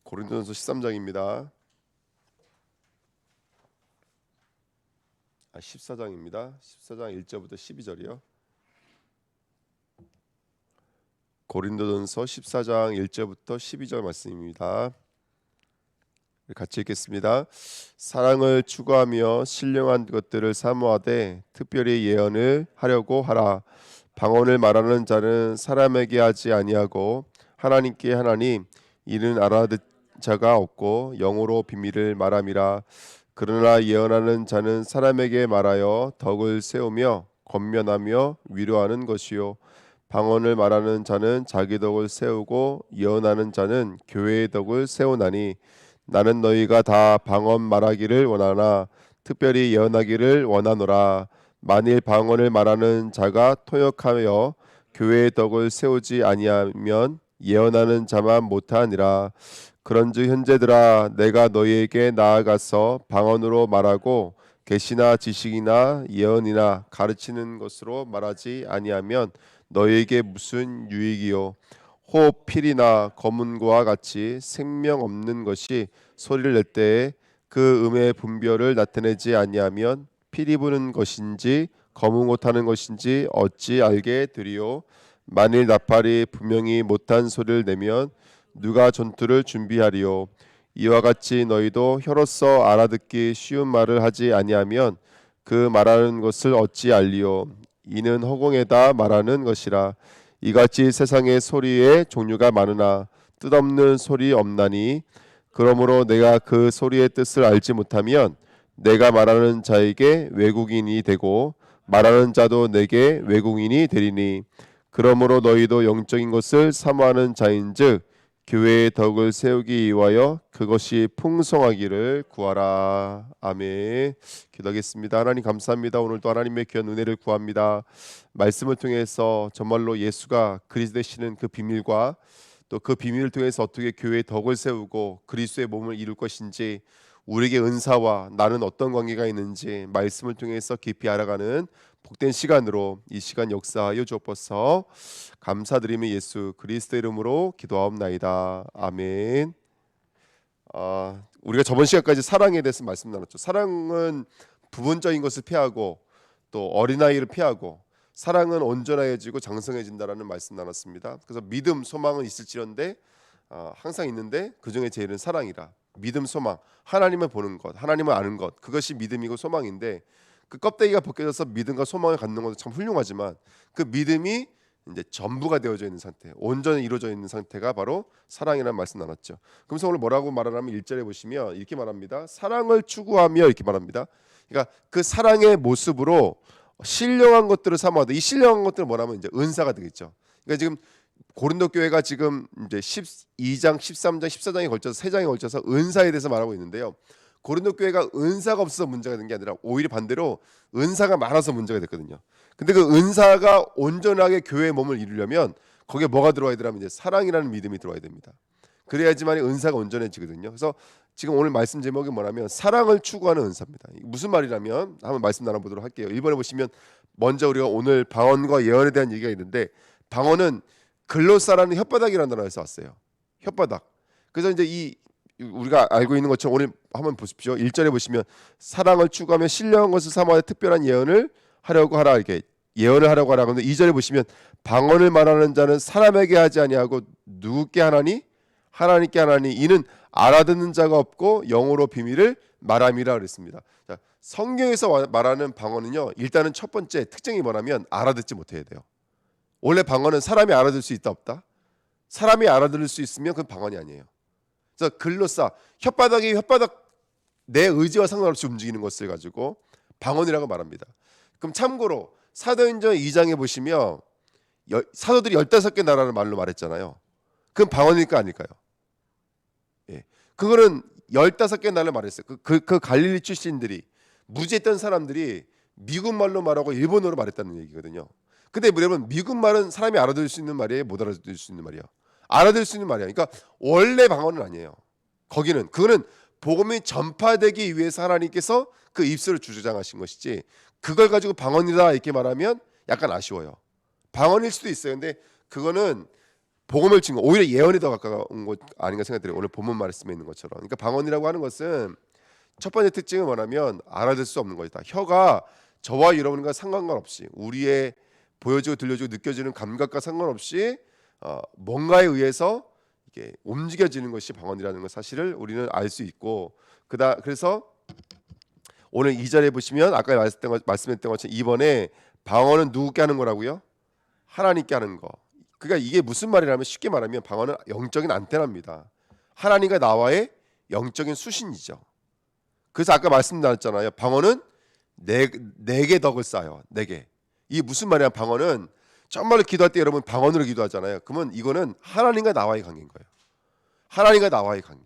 고린도전서 13장입니다. 14장입니다. 14장 1절부터 12절이요. 고린도전서 14장 1절부터 12절 말씀입니다. 같이 읽겠습니다. 사랑을 추구하며 신령한 것들을 사모하되 특별히 예언을 하려고 하라. 방언을 말하는 자는 사람에게 하지 아니하고 하나님께 하나니 이는 알아듣 자가 없고 영으로 비밀을 말함이라. 그러나 예언하는 자는 사람에게 말하여 덕을 세우며 권면하며 위로하는 것이요 방언을 말하는 자는 자기 덕을 세우고 예언하는 자는 교회의 덕을 세우나니 나는 너희가 다 방언 말하기를 원하나 특별히 예언하기를 원하노라. 만일 방언을 말하는 자가 통역하여 교회의 덕을 세우지 아니하면 예언하는 자만 못하니라. 그런즉 형제들아 내가 너희에게 나아가서 방언으로 말하고 계시나 지식이나 예언이나 가르치는 것으로 말하지 아니하면 너희에게 무슨 유익이요. 호흡 필이나 검은고와 같이 생명 없는 것이 소리를 낼 때에 그 음의 분별을 나타내지 아니하면 피리 부는 것인지 검은고 타는 것인지 어찌 알게 되리요. 만일 나팔이 분명히 못한 소리를 내면 누가 전투를 준비하리요. 이와 같이 너희도 혀로서 알아듣기 쉬운 말을 하지 아니하면 그 말하는 것을 어찌 알리요. 이는 허공에다 말하는 것이라. 이같이 세상의 소리의 종류가 많으나 뜻없는 소리 없나니 그러므로 내가 그 소리의 뜻을 알지 못하면 내가 말하는 자에게 외국인이 되고 말하는 자도 내게 외국인이 되리니 그러므로 너희도 영적인 것을 사모하는 자인즉 교회의 덕을 세우기 위하여 그것이 풍성하기를 구하라. 아멘. 기도하겠습니다. 하나님 감사합니다. 오늘도 하나님의 귀한 은혜를 구합니다. 말씀을 통해서 정말로 예수가 그리스도 되시는 그 비밀과 또 그 비밀을 통해서 어떻게 교회의 덕을 세우고 그리스도의 몸을 이룰 것인지 우리에게 은사와 나는 어떤 관계가 있는지 말씀을 통해서 깊이 알아가는 복된 시간으로 이 시간 역사하여 주옵소서. 감사드리며 예수 그리스도 이름으로 기도하옵나이다. 아멘. 우리가 저번 시간까지 사랑에 대해서 말씀 나눴죠. 사랑은 부분적인 것을 피하고 또 어린아이를 피하고 사랑은 온전해지고 장성해진다라는 말씀 나눴습니다. 그래서 믿음, 소망은 있을지언데 항상 있는데 그 중에 제일은 사랑이라. 믿음, 소망, 하나님을 보는 것, 하나님을 아는 것, 그것이 믿음이고 소망인데 그 껍데기가 벗겨져서 믿음과 소망을 갖는 것도 참 훌륭하지만 그 믿음이 이제 전부가 되어져 있는 상태, 온전히 이루어져 있는 상태가 바로 사랑이라는 말씀 나눴죠. 그래서 오늘 뭐라고 말하냐면 1절에 보시면 이렇게 말합니다. 사랑을 추구하며 이렇게 말합니다. 그러니까 그 사랑의 모습으로 신령한 것들을 사모하다. 이 신령한 것들은 뭐냐면 이제 은사가 되겠죠. 그러니까 지금 고린도 교회가 지금 이제 12장, 13장, 14장에 걸쳐서 3장에 걸쳐서 은사에 대해서 말하고 있는데요. 고린도 교회가 은사가 없어서 문제가 된 게 아니라 오히려 반대로 은사가 많아서 문제가 됐거든요. 근데 그 은사가 온전하게 교회의 몸을 이루려면 거기에 뭐가 들어와야 되냐면 이제 사랑이라는 믿음이 들어와야 됩니다. 그래야지만 은사가 온전해지거든요. 그래서 지금 오늘 말씀 제목이 뭐냐면 사랑을 추구하는 은사입니다. 무슨 말이냐면 한번 말씀 나눠보도록 할게요. 1번에 보시면 먼저 우리가 오늘 방언과 예언에 대한 얘기가 있는데 방언은 글로사라는 혓바닥이라는 단어에서 왔어요. 혓바닥. 그래서 이제 이 우리가 알고 있는 것처럼 오늘 한번 보십시오. 1절에 보시면 사랑을 추구하며 신령한 것을 사모하여 특별한 예언을 하려고 하라 이렇게 예언을 하려고 하라. 그런데 2절에 보시면 방언을 말하는 자는 사람에게 하지 아니하고 누구께 하나니 하나님께 하나니 이는 알아듣는 자가 없고 영어로 비밀을 말함이라 그랬습니다. 자, 성경에서 말하는 방언은요. 일단은 첫 번째 특징이 뭐냐면 알아듣지 못해야 돼요. 원래 방언은 사람이 알아들을 수 있다 없다? 사람이 알아들을 수 있으면 그건 방언이 아니에요. 그래서 글로사 혓바닥 내 의지와 상관없이 움직이는 것을 가지고 방언이라고 말합니다. 그럼 참고로 사도행전 2장에 보시면 사도들이 15개 나라를 말로 말했잖아요. 그건 방언일까 아닐까요? 예. 그거는 15개 나라를 말했어요. 그 갈릴리 출신들이 무지했던 사람들이 미국 말로 말하고 일본어로 말했다는 얘기거든요. 근데 여러분 미국 말은 사람이 알아들을 수 있는 말이에요? 못 알아들을 수 있는 말이에요? 알아들을 수 있는 말이야. 그러니까 원래 방언은 아니에요. 그거는 복음이 전파되기 위해서 하나님께서 그 입술을 주장하신 것이지 그걸 가지고 방언이다 이렇게 말하면 약간 아쉬워요. 방언일 수도 있어요. 근데 그거는 복음을 증거, 오히려 예언이 더 가까운 것 아닌가 생각돼요. 오늘 본문 말씀에 있는 것처럼. 그러니까 방언이라고 하는 것은 첫 번째 특징은 뭐냐면 알아들 수 없는 것이다. 혀가 저와 여러분과 상관없이 우리의 보여지고 들려지고 느껴지는 감각과 상관없이 뭔가에 의해서 이게 움직여지는 것이 방언이라는 것 사실을 우리는 알 수 있고 그래서 오늘 2절에 보시면 아까 말씀했던 것처럼 이번에 방언은 누구께 하는 거라고요? 하나님께 하는 거. 그러니까 이게 무슨 말이라면 쉽게 말하면 방언은 영적인 안테나입니다. 하나님과 나와의 영적인 수신이죠. 그래서 아까 말씀드렸잖아요. 방언은 네개 덕을 쌓아요. 4개. 이게 무슨 말이야? 방언은 정말로 기도할 때 여러분 방언으로 기도하잖아요. 그러면 이거는 하나님과 나와의 관계인 거예요. 하나님과 나와의 관계.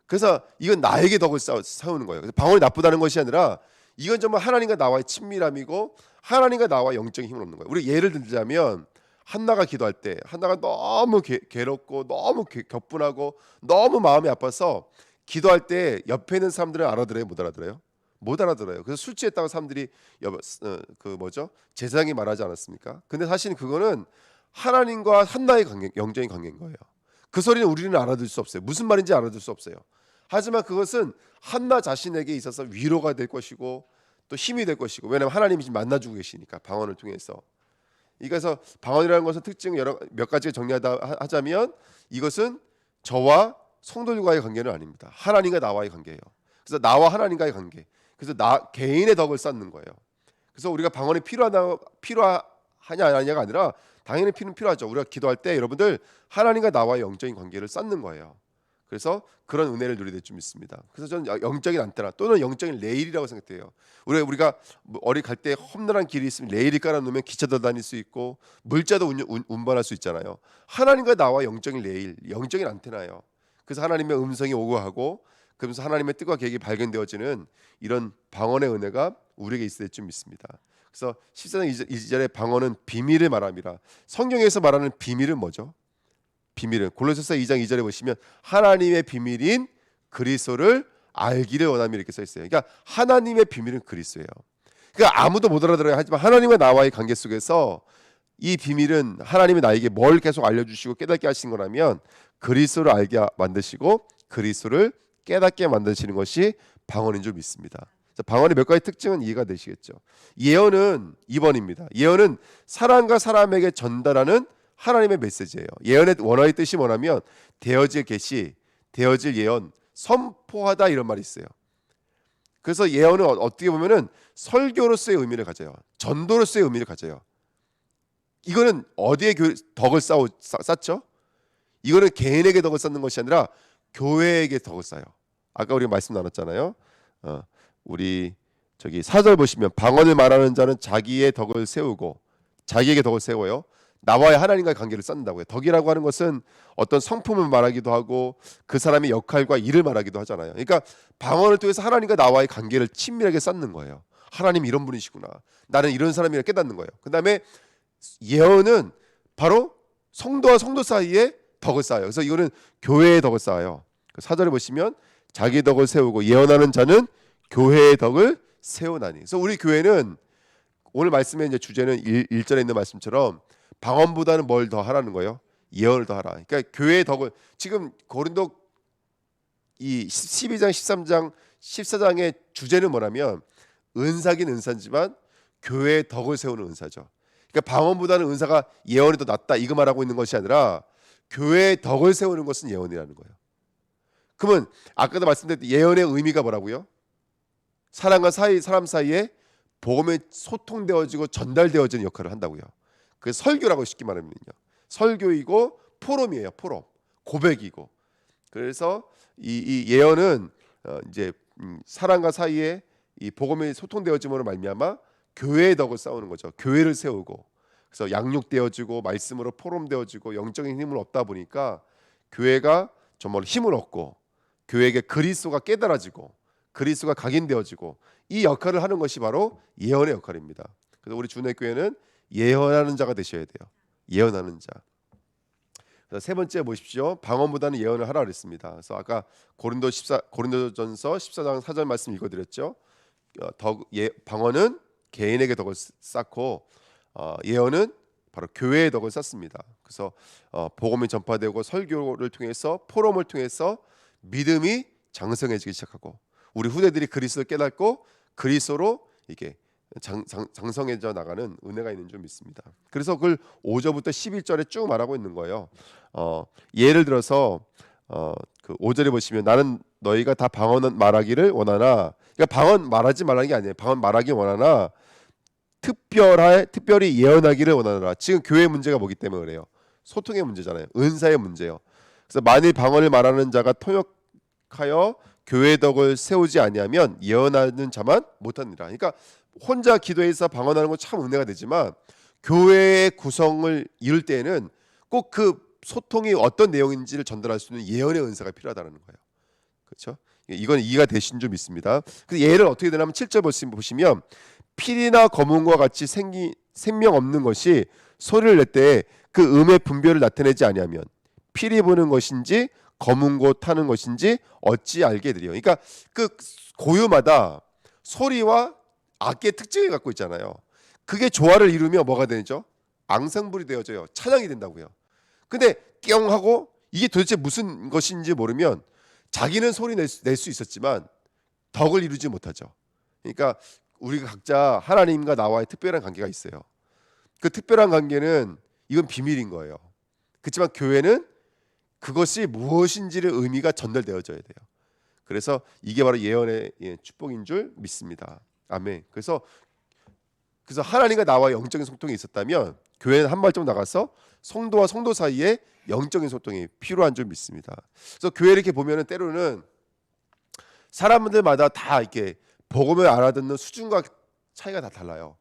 그래서 이건 나에게 덕을 세우는 거예요. 그래서 방언이 나쁘다는 것이 아니라 이건 정말 하나님과 나와의 친밀함이고 하나님과 나와 영적인 힘을 얻는 거예요. 우리 예를 들자면 한나가 기도할 때 한나가 너무 괴롭고 너무 격분하고 너무 마음이 아파서 기도할 때 옆에 있는 사람들은 알아들어요? 못 알아들어요? 못 알아들어요. 그래서 술 취했다고 사람들이 제사장이 말하지 않았습니까? 근데 사실 그거는 하나님과 한나의 관계, 영적인 관계인 거예요. 그 소리는 우리는 알아들 수 없어요. 무슨 말인지 알아들 수 없어요. 하지만 그것은 한나 자신에게 있어서 위로가 될 것이고 또 힘이 될 것이고, 왜냐하면 하나님이 지금 만나주고 계시니까 방언을 통해서. 그래서 방언이라는 것은 특징 몇 가지 정리하자면 이것은 저와 성도들과의 관계는 아닙니다. 하나님과 나와의 관계예요. 그래서 나와 하나님과의 관계. 그래서 나 개인의 덕을 쌓는 거예요. 그래서 우리가 방언이 필요하냐 안 하냐가 아니라 당연히 필요하죠. 우리가 기도할 때 여러분들 하나님과 나와의 영적인 관계를 쌓는 거예요. 그래서 그런 은혜를 누리게 될 줄 믿습니다. 그래서 저는 영적인 안테나 또는 영적인 레일이라고 생각해요. 우리가 어디 갈 때 험난한 길이 있으면 레일이 깔아놓으면 기차도 다닐 수 있고 물자도 운반할 수 있잖아요. 하나님과 나와 영적인 레일, 영적인 안테나예요. 그래서 하나님의 음성이 오고 하고 그러면서 하나님의 뜻과 계획이 발견되어지는 이런 방언의 은혜가 우리에게 있어야 될 줄 믿습니다. 그래서 14장 2절의 방언은 비밀을 말합니다. 성경에서 말하는 비밀은 뭐죠? 비밀은 골로새서 2장 2절에 보시면 하나님의 비밀인 그리스도를 알기를 원하며 이렇게 써 있어요. 그러니까 하나님의 비밀은 그리스도예요. 그러니까 아무도 못 알아들어야 하지만 하나님과 나와의 관계 속에서 이 비밀은 하나님이 나에게 뭘 계속 알려주시고 깨닫게 하신 거라면 그리스도를 알게 만드시고 그리스도를 깨닫게 만드시는 것이 방언인 줄 믿습니다. 방언의 몇 가지 특징은 이해가 되시겠죠. 예언은 2번입니다. 예언은 사람과 사람에게 전달하는 하나님의 메시지예요. 예언의 원어의 뜻이 뭐냐면 되어질 계시, 되어질 예언, 선포하다 이런 말이 있어요. 그래서 예언은 어떻게 보면은 설교로서의 의미를 가져요. 전도로서의 의미를 가져요. 이거는 어디에 덕을 쌓죠? 이거는 개인에게 덕을 쌓는 것이 아니라 교회에게 덕을 쌓아요. 아까 우리가 말씀 나눴잖아요. 우리 저기 4절 보시면 방언을 말하는 자는 자기의 덕을 세우고 자기에게 덕을 세워요. 나와의 하나님과의 관계를 쌓는다고요. 덕이라고 하는 것은 어떤 성품을 말하기도 하고 그 사람의 역할과 일을 말하기도 하잖아요. 그러니까 방언을 통해서 하나님과 나와의 관계를 친밀하게 쌓는 거예요. 하나님 이런 분이시구나. 나는 이런 사람이라 깨닫는 거예요. 그다음에 예언은 바로 성도와 성도 사이에 덕을 쌓아요. 그래서 이거는 교회의 덕을 쌓아요. 4절에 보시면 자기 덕을 세우고 예언하는 자는 교회의 덕을 세우나니. 그래서 우리 교회는 오늘 말씀의 이제 주제는 1절에 있는 말씀처럼 방언보다는 뭘 더 하라는 거예요? 예언을 더 하라. 그러니까 교회의 덕을 지금 고린도 이 12장, 13장, 14장의 주제는 뭐냐면 은사긴 은사지만 교회의 덕을 세우는 은사죠. 그러니까 방언보다는 은사가 예언이 더 낫다 이거 말하고 있는 것이 아니라 교회의 덕을 세우는 것은 예언이라는 거예요. 그러면 아까도 말씀드렸듯이 예언의 의미가 뭐라고요? 사람 사이에 복음이 소통되어지고 전달되어지는 역할을 한다고요. 그 설교라고 쉽게 말하면요. 설교이고 포럼이에요. 포럼. 고백이고. 그래서 이 예언은 이제 사람과 사이에 이 복음이 소통되어짐으로 말미암아 교회의 덕을 쌓는 거죠. 교회를 세우고. 그래서 양육되어지고 말씀으로 포럼되어지고 영적인 힘을 얻다 보니까 교회가 정말 힘을 얻고 교회에게 그리스도가 깨달아지고 그리스도가 각인되어지고 이 역할을 하는 것이 바로 예언의 역할입니다. 그래서 우리 주내교회는 예언하는 자가 되셔야 돼요. 예언하는 자. 그래서 세 번째 보십시오. 방언보다는 예언을 하라 그랬습니다. 그래서 아까 고린도전서 14장 4절 말씀 읽어드렸죠. 방언은 개인에게 덕을 쌓고 예언은 바로 교회의 덕을 쌓습니다. 그래서 복음이 전파되고 설교를 통해서 포럼을 통해서 믿음이 장성해지기 시작하고 우리 후대들이 그리스도를 깨닫고 그리스도로 이게 장성해져 나가는 은혜가 있는 줄 믿습니다. 그래서 그걸 5절부터 11절에 쭉 말하고 있는 거예요. 예를 들어서 그 5절에 보시면 나는 너희가 다 방언 말하기를 원하나, 그러니까 방언 말하지 말라는 게 아니에요. 방언 말하기 원하나 특별히 예언하기를 원하노라. 지금 교회 문제가 뭐기 때문에 그래요? 소통의 문제잖아요. 은사의 문제요. 그래서 만일 방언을 말하는 자가 통역하여 교회 덕을 세우지 아니하면 예언하는 자만 못하니라. 그러니까 혼자 기도해서 방언하는 건 참 은혜가 되지만 교회의 구성을 이룰 때에는 꼭 그 소통이 어떤 내용인지를 전달할 수 있는 예언의 은사가 필요하다는 거예요. 그렇죠? 이건 이해가 되신 줄 믿습니다. 그 예를 어떻게 되냐면 7절 보시면 피리나 검은과 같이 생명 없는 것이 소리를 낼 때 그 음의 분별을 나타내지 아니하면 피리 부는 것인지 검은고 타는 것인지 어찌 알게 되리요. 그러니까 그 고유마다 소리와 악기의 특징을 갖고 있잖아요. 그게 조화를 이루면 뭐가 되죠? 앙상블이 되어져요. 찬양이 된다고요. 근데 띵 하고 이게 도대체 무슨 것인지 모르면 자기는 소리 낼 수 있었지만 덕을 이루지 못하죠. 그러니까 우리가 각자 하나님과 나와의 특별한 관계가 있어요. 그 특별한 관계는 이건 비밀인 거예요. 그렇지만 교회는 그것이 무엇인지를 의미가 전달되어져야 돼요. 그래서 이게 바로 예언의 축복인 줄 믿습니다. 아멘. 그래서 하나님과 나와 영적인 소통이 있었다면 교회는 한 발짝 나가서 성도와 성도 사이에 영적인 소통이 필요한 줄 믿습니다. 그래서 교회 이렇게 보면은 때로는 사람들마다 다 이렇게 복음을 알아듣는 수준과 차이가 다 달라요.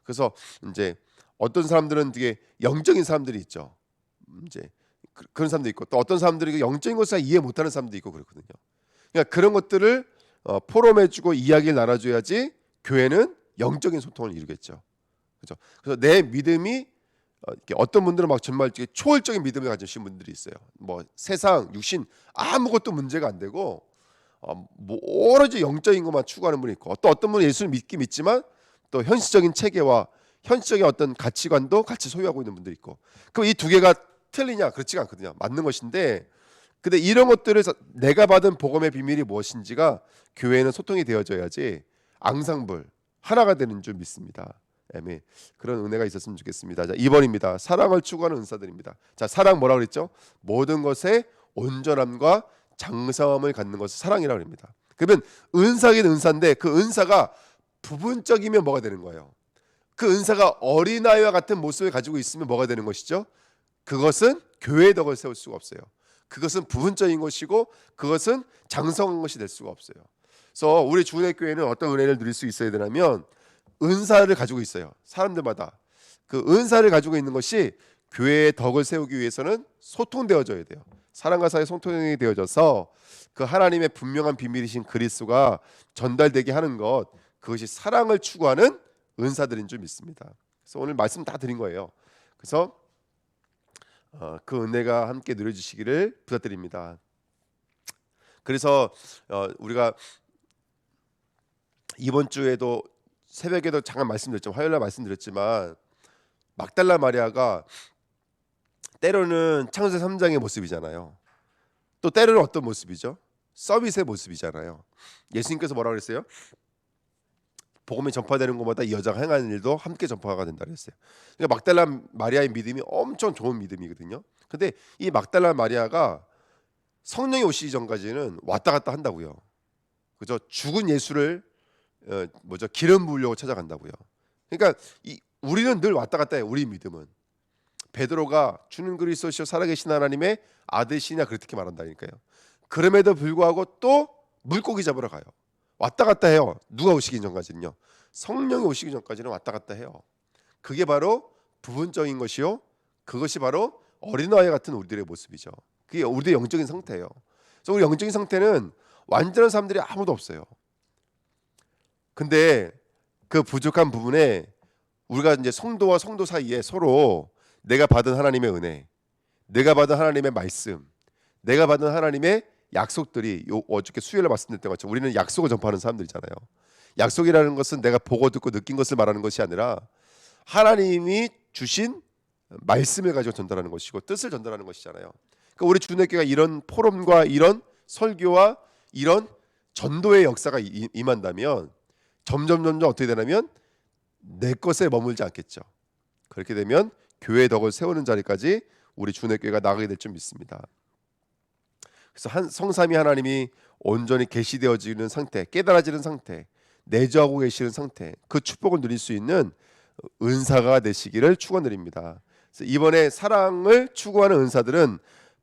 그래서 이제 어떤 사람들은 되게 영적인 사람들이 있죠. 이제 그런 사람도 있고 또 어떤 사람들이 영적인 것을 이해 못하는 사람도 있고 그렇거든요. 그러니까 그런 것들을 포럼해주고 이야기를 나눠줘야지 교회는 영적인 소통을 이루겠죠. 그렇죠? 그래서 내 믿음이 이렇게 어떤 분들은 막 정말 초월적인 믿음을 가지신 분들이 있어요. 뭐 세상, 육신 아무것도 문제가 안 되고 뭐 오로지 영적인 것만 추구하는 분이 있고 또 어떤 분은 예수를 믿지만 또 현실적인 체계와 현실적인 어떤 가치관도 같이 소유하고 있는 분들이 있고 그럼 이 두 개가 틀리냐? 그렇지가 않거든요. 맞는 것인데 근데 이런 것들을 내가 받은 복음의 비밀이 무엇인지가 교회에는 소통이 되어져야지 앙상블 하나가 되는 줄 믿습니다. 아멘. 그런 은혜가 있었으면 좋겠습니다. 자, 2번입니다. 사랑을 추구하는 은사들입니다. 자, 사랑 뭐라 그랬죠? 모든 것에 온전함과 장성함을 갖는 것을 사랑이라고 합니다. 그러면 은사긴 은사인데 그 은사가 부분적이면 뭐가 되는 거예요? 그 은사가 어린아이와 같은 모습을 가지고 있으면 뭐가 되는 것이죠? 그것은 교회의 덕을 세울 수가 없어요. 그것은 부분적인 것이고 그것은 장성한 것이 될 수가 없어요. 그래서 우리 주은혜 교회는 어떤 은혜를 누릴 수 있어야 되냐면 은사를 가지고 있어요. 사람들마다 그 은사를 가지고 있는 것이 교회의 덕을 세우기 위해서는 소통되어져야 돼요. 사람과 사이의 소통이 되어져서 그 하나님의 분명한 비밀이신 그리스도가 전달되게 하는 것, 그것이 사랑을 추구하는 은사들인 줄 믿습니다. 그래서 오늘 말씀 다 드린 거예요. 그래서 그 은혜가 함께 누려주시기를 부탁드립니다. 그래서 우리가 이번 주에도 새벽에도 잠깐 말씀드렸지만 화요일날 말씀드렸지만 막달라 마리아가 때로는 창세기 3장의 모습이잖아요. 또 때로는 어떤 모습이죠? 서밋의 모습이잖아요. 예수님께서 뭐라고 그랬어요? 복음이 전파되는 곳마다 이 여자가 행하는 일도 함께 전파가 된다 그랬어요. 그러니까 막달라 마리아의 믿음이 엄청 좋은 믿음이거든요. 근데 이 막달라 마리아가 성령이 오시기 전까지는 왔다 갔다 한다고요. 그죠? 죽은 예수를 기름 부으려고 찾아간다고요. 그러니까 우리는 늘 왔다 갔다 해요. 우리 믿음은. 베드로가 주는 그리스도시요 살아계신 하나님의 아들이시냐 그렇게 말한다니까요. 그럼에도 불구하고 또 물고기 잡으러 가요. 왔다 갔다 해요. 누가 오시기 전까지는요. 성령이 오시기 전까지는 왔다 갔다 해요. 그게 바로 부분적인 것이요. 그것이 바로 어린아이 같은 우리들의 모습이죠. 그게 우리의 영적인 상태예요. 그래서 우리 영적인 상태는 완전한 사람들이 아무도 없어요. 근데 그 부족한 부분에 우리가 이제 성도와 성도 사이에 서로 내가 받은 하나님의 은혜, 내가 받은 하나님의 말씀, 내가 받은 하나님의 약속들이 어저께 수요일에 말씀드렸던 것처럼 우리는 약속을 전파하는 사람들이잖아요. 약속이라는 것은 내가 보고 듣고 느낀 것을 말하는 것이 아니라 하나님이 주신 말씀을 가지고 전달하는 것이고 뜻을 전달하는 것이잖아요. 그러니까 우리 주내교가 이런 포럼과 이런 설교와 이런 전도의 역사가 임한다면 점점 어떻게 되냐면 내 것에 머물지 않겠죠. 그렇게 되면 교회의 덕을 세우는 자리까지 우리 주내교회가 나가게 될 줄 믿습니다. 그래서 성삼위 하나님이 온전히 계시되어지는 상태, 깨달아지는 상태, 내주하고 계시는 상태, 그 축복을 누릴 수 있는 은사가 되시기를 축원드립니다. 그래서 이번에 사랑을 추구하는 은사들은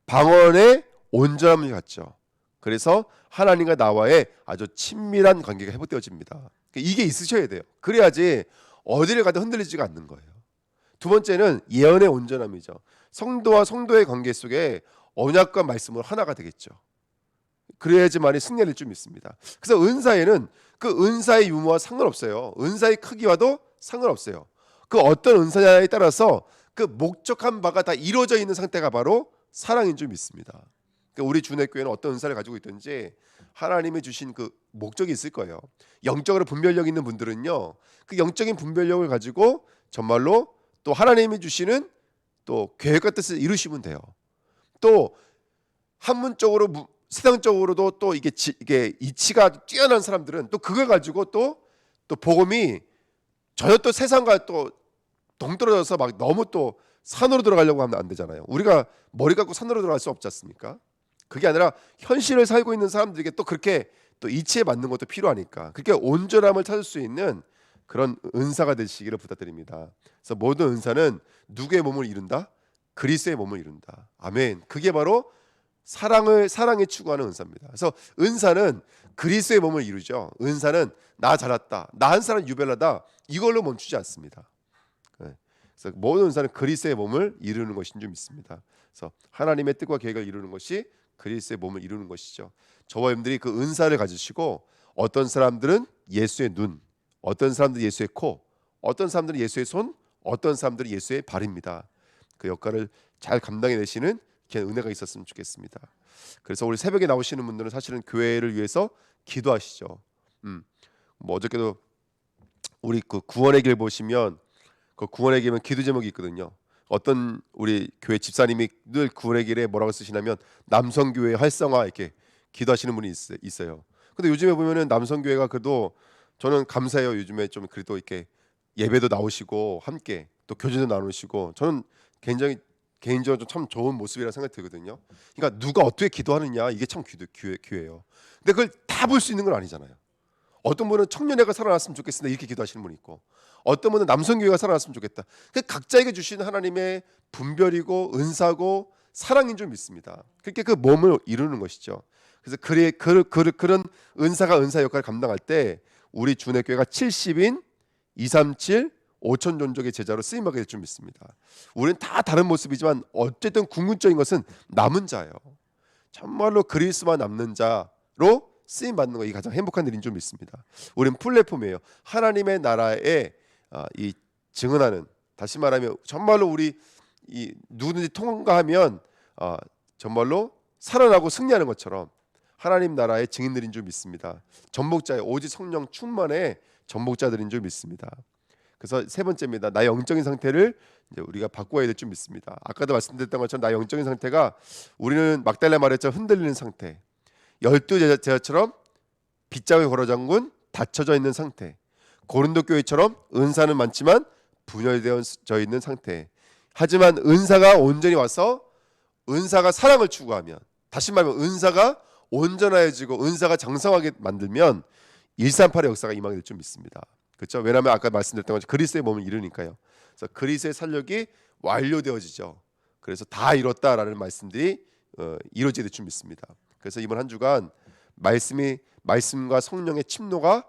방언의 온전함을 갖죠. 그래서 하나님과 나와의 아주 친밀한 관계가 회복되어집니다. 이게 있으셔야 돼요. 그래야지 어디를 가도 흔들리지가 않는 거예요. 두 번째는 예언의 온전함이죠. 성도와 성도의 관계 속에 언약과 말씀으로 하나가 되겠죠. 그래야지만이 승리할 줄 믿습니다. 그래서 은사에는 그 은사의 유무와 상관없어요. 은사의 크기와도 상관없어요. 그 어떤 은사냐에 따라서 그 목적한 바가 다 이루어져 있는 상태가 바로 사랑인 줄 믿습니다. 그러니까 우리 주내교회는 어떤 은사를 가지고 있든지 하나님이 주신 그 목적이 있을 거예요. 영적으로 분별력 있는 분들은요, 그 영적인 분별력을 가지고 정말로 또 하나님이 주시는 또 계획과 뜻을 이루시면 돼요. 또 학문적으로 세상적으로도 또 이게 이치가 뛰어난 사람들은 또 그걸 가지고 또 복음이 전혀 또 세상과 또 동떨어져서 막 너무 또 산으로 들어가려고 하면 안 되잖아요. 우리가 머리 갖고 산으로 들어갈 수 없지 않습니까? 그게 아니라 현실을 살고 있는 사람들에게 또 그렇게 또 이치에 맞는 것도 필요하니까 그렇게 온전함을 찾을 수 있는 그런 은사가 되시기를 부탁드립니다. 그래서 모든 은사는 누구의 몸을 이룬다? 그리스도의 몸을 이룬다. 아멘. 그게 바로 사랑에 추구하는 은사입니다. 그래서 은사는 그리스도의 몸을 이루죠. 은사는 나 잘났다, 나 한 사람 유별나다 이걸로 멈추지 않습니다. 그래서 모든 은사는 그리스도의 몸을 이루는 것인 줄 믿습니다. 그래서 하나님의 뜻과 계획을 이루는 것이 그리스도의 몸을 이루는 것이죠. 저와 여러분들이 그 은사를 가지시고 어떤 사람들은 예수의 눈, 어떤 사람들은 예수의 코, 어떤 사람들은 예수의 손, 어떤 사람들은 예수의 발입니다. 그 역할을 잘 감당해내시는 그런 은혜가 있었으면 좋겠습니다. 그래서 우리 새벽에 나오시는 분들은 사실은 교회를 위해서 기도하시죠. 뭐 어저께도 우리 그 구원의 길 보시면 그 구원의 길은 기도 제목이 있거든요. 어떤 우리 교회 집사님이 늘 구원의 길에 뭐라고 쓰시냐면 남성교회 활성화 이렇게 기도하시는 분이 있어요. 근데 요즘에 보면은 남성교회가 그래도 저는 감사해요. 요즘에 좀 그래도 이렇게 예배도 나오시고 함께 또 교제도 나누시고 저는 개인적으로 참 좋은 모습이라 생각이 들거든요. 그러니까 누가 어떻게 기도하느냐 이게 참 기회예요. 근데 그걸 다 볼 수 있는 건 아니잖아요. 어떤 분은 청년회가 살아났으면 좋겠습니다 이렇게 기도하시는 분이 있고 어떤 분은 남성교회가 살아났으면 좋겠다. 그 각자에게 주신 하나님의 분별이고 은사고 사랑인 줄 믿습니다. 그렇게 그 몸을 이루는 것이죠. 그래서 그런 은사가 은사 역할을 감당할 때 우리 주내교회가 70인 237 5천 존족의 제자로 쓰임하게 될 줄 믿습니다. 우리는 다 다른 모습이지만 어쨌든 궁극적인 것은 남은 자예요. 정말로 그리스도만 남는 자로 쓰임 받는 것이 가장 행복한 일인 줄 믿습니다. 우리는 플랫폼이에요. 하나님의 나라에 이 증언하는, 다시 말하면 정말로 우리 이 누구든지 통과하면 정말로 살아나고 승리하는 것처럼 하나님 나라의 증인들인 줄 믿습니다. 전복자의 오직 성령 충만의 전복자들인 줄 믿습니다. 그래서 세 번째입니다. 나의 영적인 상태를 이제 우리가 바꿔야 될 줄 믿습니다. 아까도 말씀드렸던 것처럼 나의 영적인 상태가 우리는 막달라 말했죠. 흔들리는 상태. 12 제자처럼 빗장에 걸어 잠근 닫혀져 있는 상태. 고린도 교회처럼 은사는 많지만 분열되어져 있는 상태. 하지만 은사가 온전히 와서 은사가 사랑을 추구하면, 다시 말하면 은사가 온전해지고 은사가 장성하게 만들면 138의 역사가 임하게 될 줄 믿습니다. 그렇죠? 왜냐하면 아까 말씀드렸던 것처럼 그리스도의 몸을 이루니까요. 그래서 그리스도의 살력이 완료되어지죠. 그래서 다 이뤘다라는 말씀들이 이루어지게 될 줄 믿습니다. 그래서 이번 한 주간 말씀과 성령의 침노가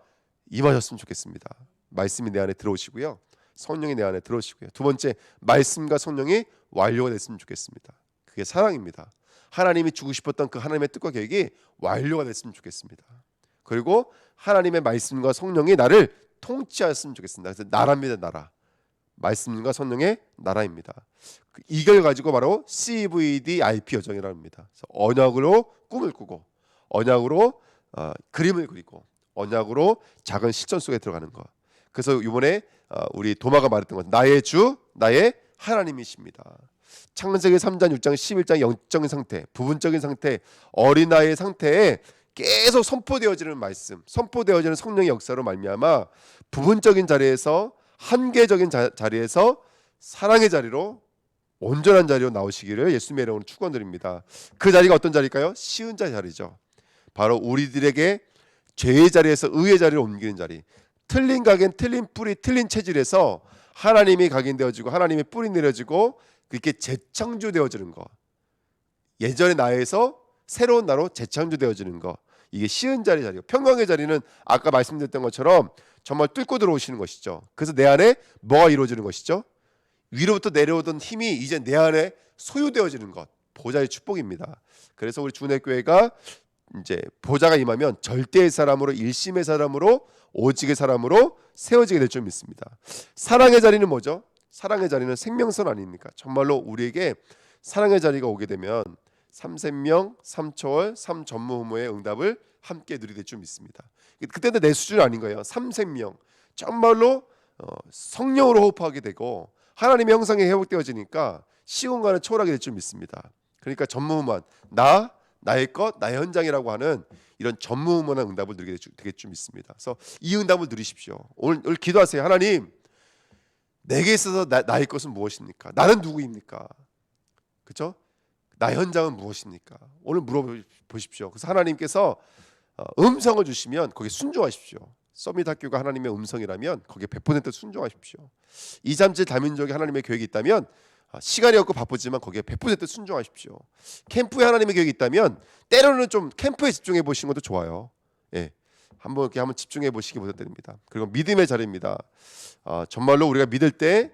임하셨으면 좋겠습니다. 말씀이 내 안에 들어오시고요, 성령이 내 안에 들어오시고요. 두 번째, 말씀과 성령이 완료가 됐으면 좋겠습니다. 그게 사랑입니다. 하나님이 주고 싶었던 그 하나님의 뜻과 계획이 완료가 됐으면 좋겠습니다. 그리고 하나님의 말씀과 성령이 나를 통치하였으면 좋겠습니다. 그래서 나라입니다. 나라. 말씀과 성령의 나라입니다. 이걸 가지고 바로 CVDIP 여정이라고 합니다. 그래서 언약으로 꿈을 꾸고, 언약으로 그림을 그리고, 언약으로 작은 실천 속에 들어가는 것. 그래서 이번에 우리 도마가 말했던 것, 나의 주, 나의 하나님이십니다. 창세기 3장, 6장, 11장 영적인 상태, 부분적인 상태, 어린아이의 상태에 계속 선포되어지는 말씀, 선포되어지는 성령의 역사로 말미암아 부분적인 자리에서 한계적인 자리에서 사랑의 자리로 온전한 자리로 나오시기를 예수님의 이름으로 축원드립니다. 그 자리가 어떤 자리일까요? 쉬운 자리죠. 바로 우리들에게 죄의 자리에서 의의 자리로 옮기는 자리. 틀린 각엔 틀린 뿌리 틀린 체질에서 하나님이 각인되어지고 하나님의 뿌리 내려지고 그렇게 재창조되어지는 거. 예전의 나에서 새로운 나로 재창조되어지는 거. 이게 쉬운 자리고 평강의 자리는 아까 말씀드렸던 것처럼 정말 뚫고 들어오시는 것이죠. 그래서 내 안에 뭐가 이루어지는 것이죠? 위로부터 내려오던 힘이 이제 내 안에 소유되어지는 것. 보좌의 축복입니다. 그래서 우리 주내교회가 이제 보좌가 임하면 절대의 사람으로, 일심의 사람으로, 오직의 사람으로 세워지게 될 줄 믿습니다. 사랑의 자리는 뭐죠? 사랑의 자리는 생명선 아닙니까? 정말로 우리에게 사랑의 자리가 오게 되면 삼생명, 삼초월, 삼전무후무의 응답을 함께 누리게 될 줄 믿습니다. 그때는 내 수준이 아닌 거예요. 삼생명, 정말로 성령으로 호흡하게 되고 하나님의 형상이 회복되어지니까 시공간을 초월하게 될 줄 믿습니다. 그러니까 전무후무한 나의 것, 나의 현장이라고 하는 이런 전무후무한 응답을 누리게 될 줄 믿습니다. 그래서 이 응답을 누리십시오. 오늘 기도하세요. 하나님, 내게 있어서 나의 것은 무엇입니까? 나는 누구입니까? 그렇죠? 나의 현장은 무엇입니까? 오늘 물어보십시오. 그래서 하나님께서 음성을 주시면 거기에 순종하십시오. 서밋 학교가 하나님의 음성이라면 거기에 100% 순종하십시오. 237 다민족이 하나님의 계획이 있다면 시간이 없고 바쁘지만 거기에 100% 순종하십시오. 캠프에 하나님의 계획이 있다면 때로는 좀 캠프에 집중해 보시는 것도 좋아요. 예, 한번 집중해 보시기 부탁드립니다. 그리고 믿음의 자리입니다. 정말로 우리가 믿을 때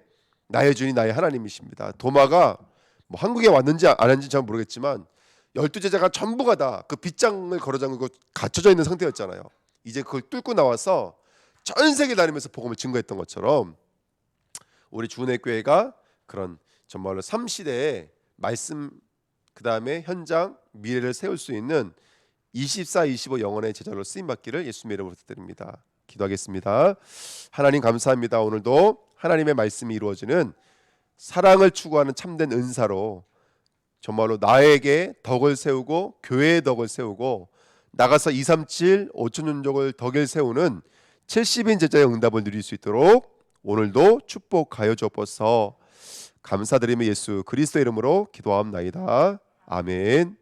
나의 주인이 나의 하나님이십니다. 도마가 뭐 한국에 왔는지 안 왔는지 잘 모르겠지만 12제자가 전부가 다 그 빗장을 걸어잠그고 갇혀져 있는 상태였잖아요. 이제 그걸 뚫고 나와서 전 세계 다니면서 복음을 증거했던 것처럼 우리 주은혜교회가 그런 정말로 3시대에 말씀 그 다음에 현장 미래를 세울 수 있는 24, 25 영혼의 제자로 쓰임받기를 예수님의 이름으로 부탁드립니다. 기도하겠습니다. 하나님 감사합니다. 오늘도 하나님의 말씀이 이루어지는 사랑을 추구하는 참된 은사로 정말로 나에게 덕을 세우고 교회의 덕을 세우고 나가서 237 5천윤족을 덕을 세우는 70인 제자의 응답을 누릴 수 있도록 오늘도 축복하여 주옵소서. 감사드리며 예수 그리스도 이름으로 기도하옵나이다. 아멘.